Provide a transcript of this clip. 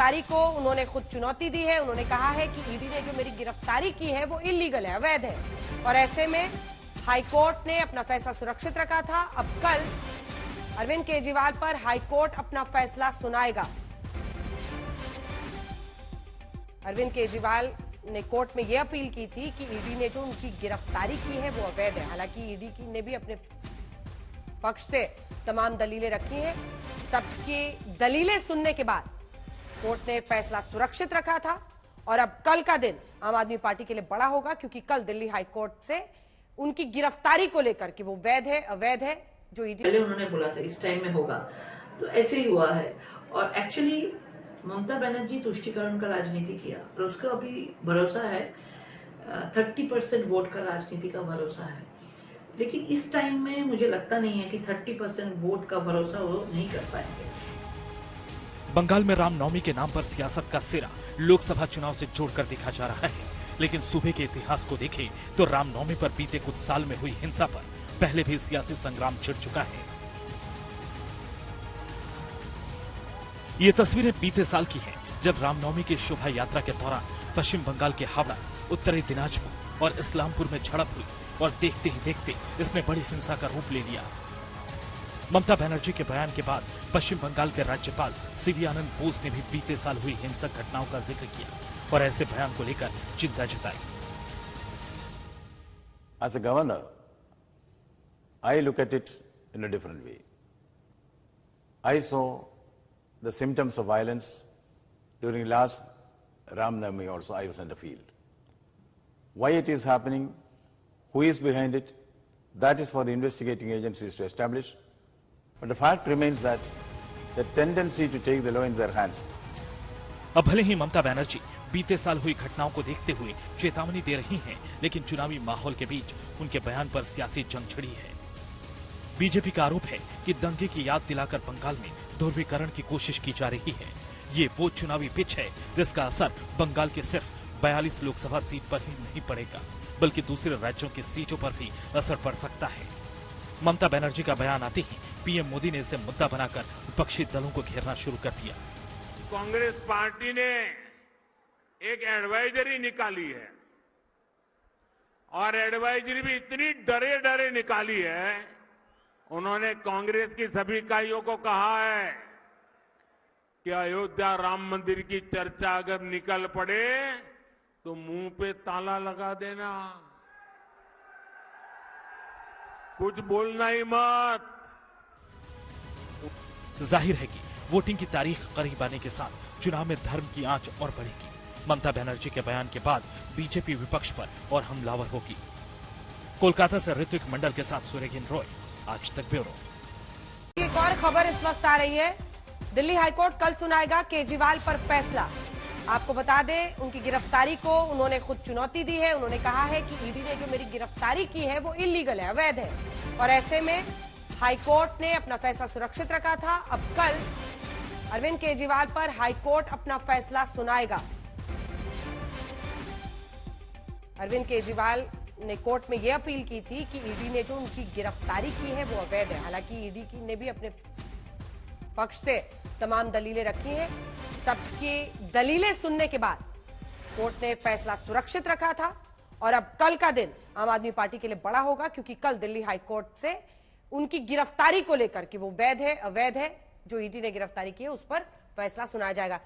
गिरफ्तारी को उन्होंने खुद चुनौती दी है। उन्होंने कहा है कि ईडी ने जो मेरी गिरफ्तारी की है वो इलीगल है, अवैध है, और ऐसे में हाईकोर्ट ने अपना फैसला सुरक्षित रखा था। अब कल अरविंद केजरीवाल पर हाईकोर्ट अपना फैसला सुनाएगा। अरविंद केजरीवाल ने कोर्ट में यह अपील की थी कि ईडी ने जो उनकी गिरफ्तारी की है वो अवैध है। हालांकि ईडी ने भी अपने पक्ष से तमाम दलीलें रखी हैं। सबकी दलीलें सुनने के बाद कोर्ट ने फैसला सुरक्षित रखा था और अब कल का दिन आम आदमी पार्टी के लिए बड़ा होगा, क्योंकि कल दिल्ली हाईकोर्ट से उनकी गिरफ्तारी को लेकर कि वो वैध है अवैध है जो ईडी पहले उन्होंने बोला था इस टाइम में होगा, तो ऐसे ही हुआ है। और एक्चुअली ममता बनर्जी तुष्टीकरण का राजनीति किया और उसका अभी भरोसा है 30% वोट का राजनीति का भरोसा है, लेकिन इस टाइम में मुझे लगता नहीं है कि 30% वोट का भरोसा वो नहीं कर पाएंगे। बंगाल में रामनवमी के नाम पर सियासत का सिरा लोकसभा चुनाव से जोड़कर देखा जा रहा है, लेकिन सूबे के इतिहास को देखें तो रामनवमी पर बीते कुछ साल में हुई हिंसा पर पहले भी सियासी संग्राम छिड़ चुका है। ये तस्वीरें बीते साल की हैं, जब रामनवमी की शोभा यात्रा के दौरान पश्चिम बंगाल के हावड़ा, उत्तरी दिनाजपुर और इस्लामपुर में झड़प हुई और देखते ही देखते इसने बड़ी हिंसा का रूप ले लिया। ममता बनर्जी के बयान के बाद पश्चिम बंगाल के राज्यपाल सीवी आनंद बोस ने भी बीते साल हुई हिंसक घटनाओं का जिक्र किया और ऐसे बयान को लेकर चिंता जताई। As a governor, I look at it in a different way. I saw the symptoms of violence during last Ram Navami also. I was in the field. Why it is happening, who is behind it, that is for the investigating agencies to establish. But the fact remains that the tendency to take the law in their hands. अब भले ही ममता बनर्जी बीते साल हुई घटनाओं को देखते हुए चेतावनी दे रही हैं, लेकिन चुनावी माहौल के बीच उनके बयान पर सियासी जंग छिड़ी है। बीजेपी का आरोप है कि दंगे की याद दिलाकर बंगाल में ध्रुवीकरण की कोशिश की जा रही है। ये वो चुनावी पिच है जिसका असर बंगाल के सिर्फ 42 लोकसभा सीट पर ही नहीं पड़ेगा, बल्कि दूसरे राज्यों की सीटों पर भी असर पड़ सकता है। ममता बनर्जी का बयान आते ही पीएम मोदी ने इसे मुद्दा बनाकर विपक्षी दलों को घेरना शुरू कर दिया। कांग्रेस पार्टी ने एक एडवाइजरी निकाली है और एडवाइजरी भी इतनी डरे डरे निकाली है। उन्होंने कांग्रेस की सभी इकाइयों को कहा है कि अयोध्या राम मंदिर की चर्चा अगर निकल पड़े तो मुंह पे ताला लगा देना, कुछ बोलना ही मत। जाहिर है कि वोटिंग की तारीख करीब आने के साथ चुनाव में धर्म की आंच और बढ़ेगी। ममता बनर्जी के बयान के बाद बीजेपी विपक्ष पर और हमलावर होगी। कोलकाता से ऋत्विक मंडल के साथ सूर्यगिन रॉय, आज तक ब्यूरो। एक और खबर इस वक्त आ रही है, दिल्ली हाईकोर्ट कल सुनाएगा केजरीवाल पर फैसला। आपको बता दें, उनकी गिरफ्तारी को उन्होंने खुद चुनौती दी है। उन्होंने कहा है कि ईडी ने जो मेरी गिरफ्तारी की है वो इलीगल है, अवैध है, और ऐसे में हाईकोर्ट ने अपना फैसला सुरक्षित रखा था। अब कल अरविंद केजरीवाल पर हाईकोर्ट अपना फैसला सुनाएगा। अरविंद केजरीवाल ने कोर्ट में यह अपील की थी कि ईडी ने जो उनकी गिरफ्तारी की है वो अवैध है। हालांकि ईडी ने भी अपने पक्ष से तमाम दलीलें रखी हैं। सबकी दलीलें सुनने के बाद कोर्ट ने फैसला सुरक्षित रखा था और अब कल का दिन आम आदमी पार्टी के लिए बड़ा होगा, क्योंकि कल दिल्ली हाईकोर्ट से उनकी गिरफ्तारी को लेकर कि वो वैध है अवैध है जो ईडी ने गिरफ्तारी की है उस पर फैसला सुनाया जाएगा।